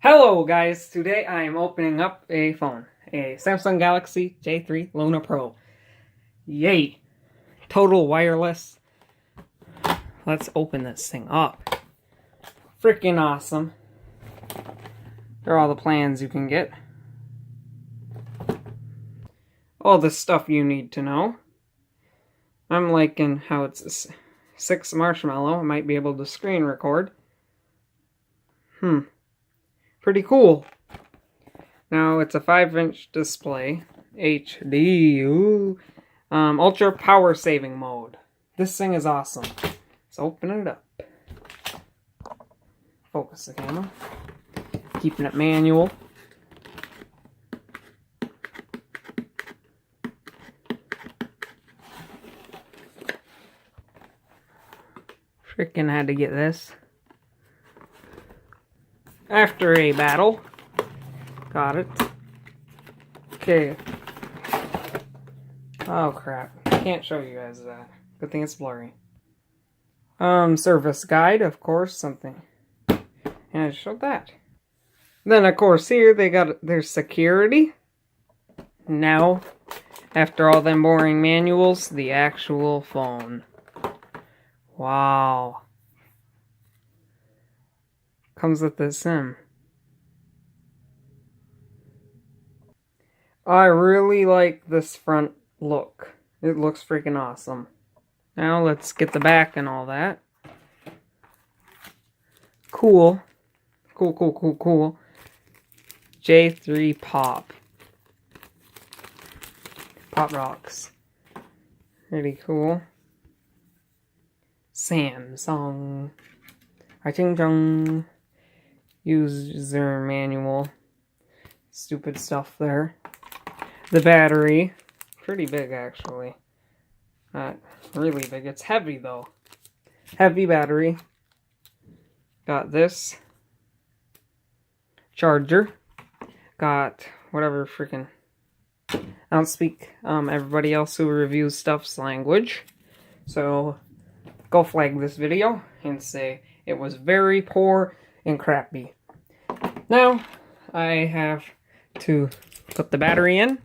Hello guys, today I am opening up a phone, a Samsung Galaxy J3 Luna Pro. Yay! Total wireless. Let's open this thing up. Freaking awesome. There are all the plans you can get. All the stuff you need to know. I'm liking how it's 6 marshmallow. I might be able to screen record. Pretty cool. Now it's a 5-inch display, HD, ultra power saving mode. This thing is awesome. Let's open it up. Focus the camera. Keeping it manual. Freaking had to get this. After a battle. Got it. Okay. Oh crap. Can't show you guys that. Good thing it's blurry. Service guide, of course, something. And I showed that. Then of course here they got their security. Now, after all them boring manuals, the actual phone. Wow. Comes with the SIM. I really like this front look. It looks freaking awesome. Now let's get the back and all that. Cool. Cool. J3 Pop. Pop rocks. Really cool. Samsung. Ching-chong. User manual. Stupid stuff there. The battery. Pretty big, actually. Not really big. It's heavy, though. Heavy battery. Got this. Charger. Got whatever freaking... I don't speak everybody else who reviews stuff's language. So, go flag this video and say it was very poor and crappy. Now, I have to put the battery in.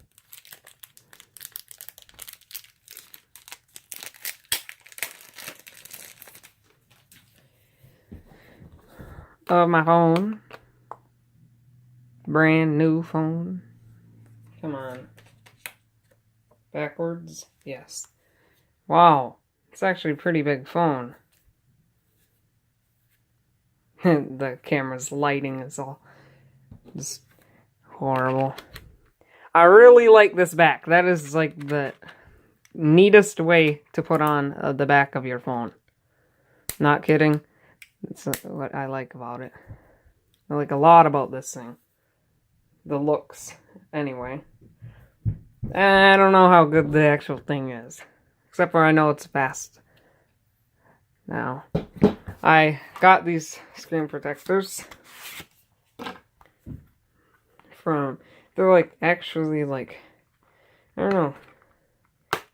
Of my phone. Brand new phone. Come on. Backwards? Yes. Wow. It's actually a pretty big phone. The camera's lighting is all just horrible. I really like this back. That is like the neatest way to put on the back of your phone. Not kidding. That's what I like about it. I like a lot about this thing. The looks, anyway. I don't know how good the actual thing is. Except for I know it's fast. Now, I got these screen protectors from, they're like, actually like, I don't know.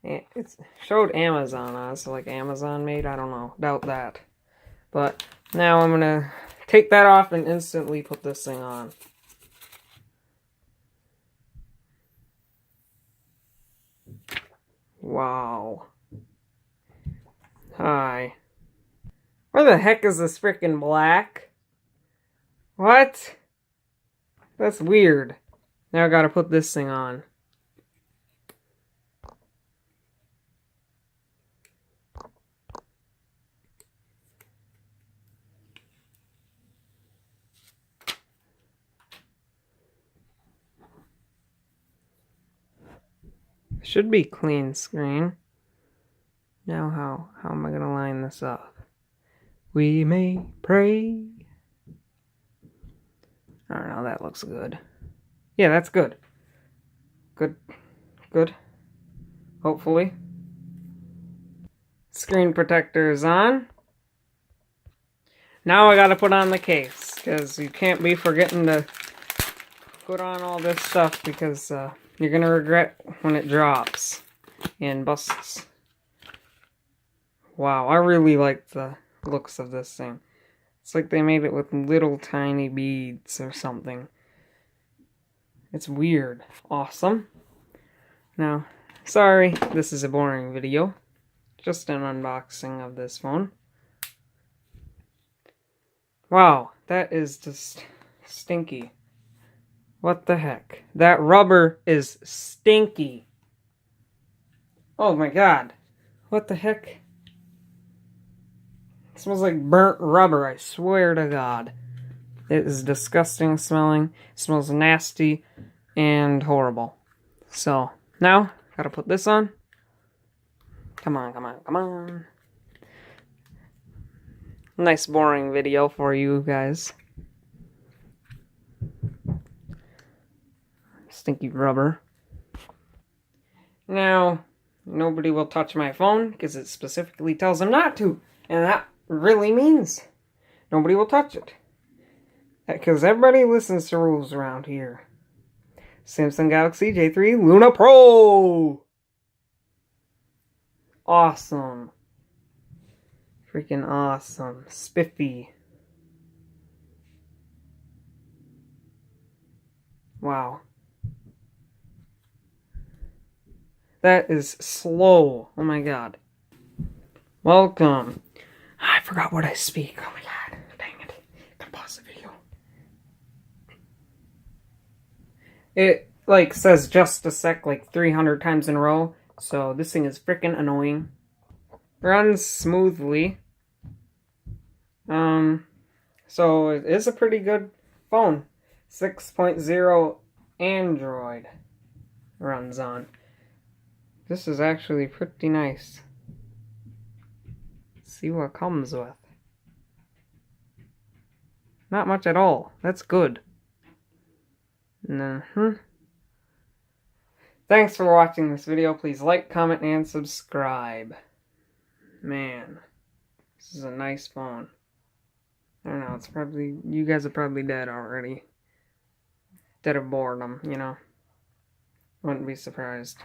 It showed Amazon on it, so like Amazon made, I don't know, doubt that. But now I'm gonna take that off and instantly put this thing on. Wow. Hi. Where the heck is this frickin' black? What? That's weird. Now I gotta put this thing on. Should be clean screen. Now how am I gonna line this up? We may pray. I don't know, that looks good. Yeah, that's good. Good. Hopefully. Screen protector is on. Now I gotta put on the case, because you can't be forgetting to put on all this stuff, because you're gonna regret when it drops and busts. Wow, I really like the looks of this thing. It's like they made it with little tiny beads or something. It's weird. Awesome. Now, sorry, this is a boring video. Just an unboxing of this phone. Wow, that is just stinky. What the heck? That rubber is stinky. Oh my god. What the heck? It smells like burnt rubber, I swear to God. It is disgusting smelling. It smells nasty and horrible. So, now, gotta put this on. Come on, come on, come on. Nice boring video for you guys. Stinky rubber. Now, nobody will touch my phone because it specifically tells them not to. And that really means nobody will touch it. Because everybody listens to rules around here. Samsung Galaxy J3 Luna Pro! Awesome. Freaking awesome. Spiffy. Wow. That is slow. Oh my god. Welcome. I forgot what I speak. Oh my god. Dang it. Gotta pause the video. It, like, says just a sec like 300 times in a row. So this thing is freaking annoying. Runs smoothly. So it is a pretty good phone. 6.0 Android runs on. This is actually pretty nice. Let's see what it comes with. Not much at all. That's good. Thanks for watching this video. Please like, comment, and subscribe. Man, this is a nice phone. I don't know, it's probably, you guys are probably dead already. Dead of boredom, you know. Wouldn't be surprised.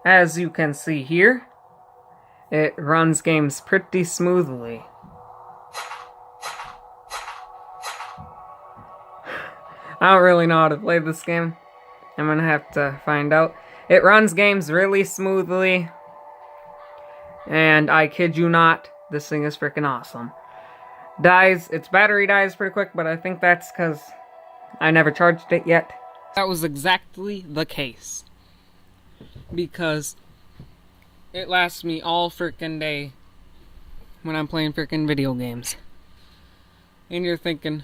As you can see here, it runs games pretty smoothly. I don't really know how to play this game. I'm gonna have to find out. It runs games really smoothly. And I kid you not, this thing is freaking awesome. Its battery dies pretty quick, but I think that's because I never charged it yet. That was exactly the case. Because it lasts me all freaking day when I'm playing freaking video games. And you're thinking,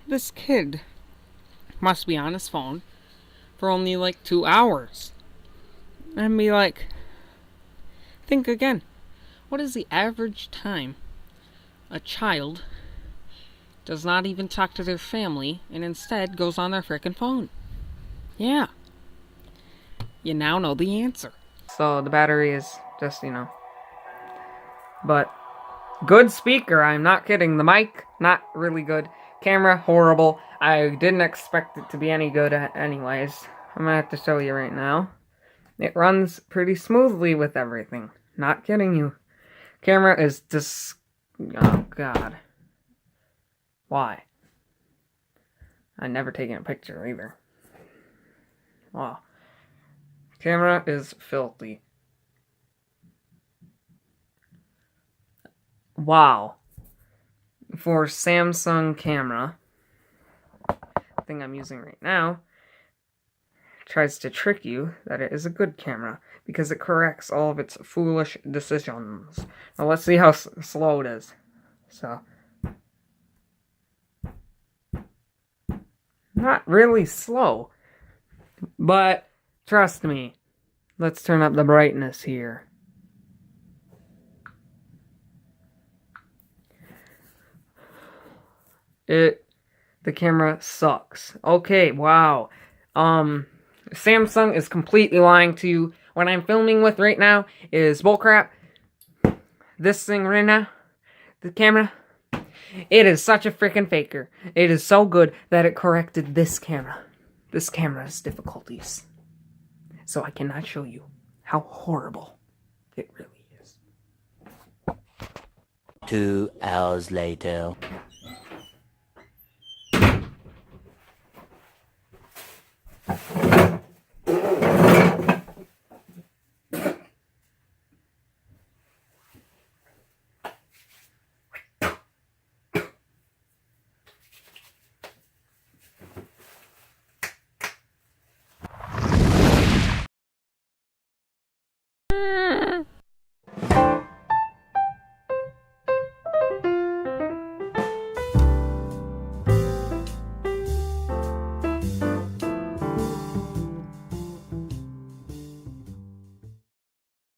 this kid must be on his phone for only like 2 hours. And be like, think again. What is the average time a child does not even talk to their family and instead goes on their frickin' phone? Yeah. You now know the answer. So the battery is just, you know. But good speaker, I'm not kidding. The mic, not really good. Camera, horrible. I didn't expect it to be any good anyways. I'm gonna have to show you right now. It runs pretty smoothly with everything. Not kidding you. Camera is just... oh god. Why? I've never taken a picture either. Wow. Camera is filthy. Wow. For Samsung camera, the thing I'm using right now, tries to trick you that it is a good camera because it corrects all of its foolish decisions. Now let's see how slow it is. So, not really slow, but trust me. Let's turn up the brightness here. The camera sucks. Okay, wow. Samsung is completely lying to you. What I'm filming with right now is bullcrap. This thing right now, the camera, it is such a freaking faker. It is so good that it corrected this camera. This camera has difficulties, so I cannot show you how horrible it really is. 2 hours later.